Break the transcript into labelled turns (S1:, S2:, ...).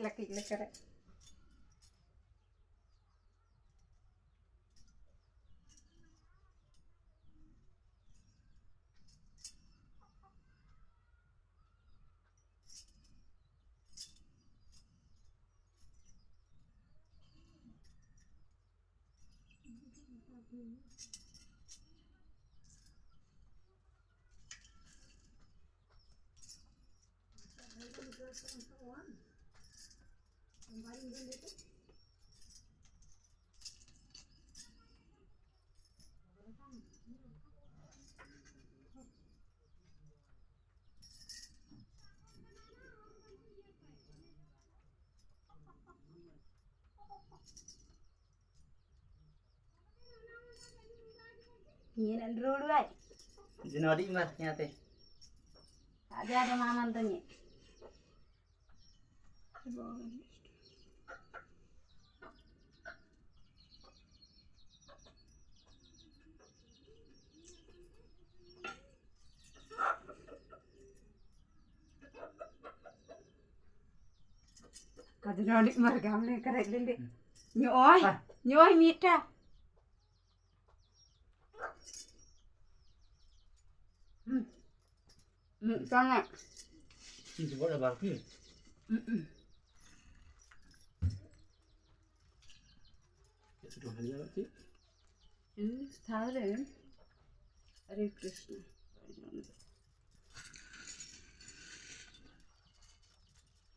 S1: Laki kare. Ini nak dulu ay.
S2: Jinodi mas nyate.
S1: Ada mana tanya. Kau jinodi margam le kare lele. Nyoi mita. Sangat.
S2: Ini sebut apa sih? Ya sudah hal sih.
S1: Tahu Hare Krishna.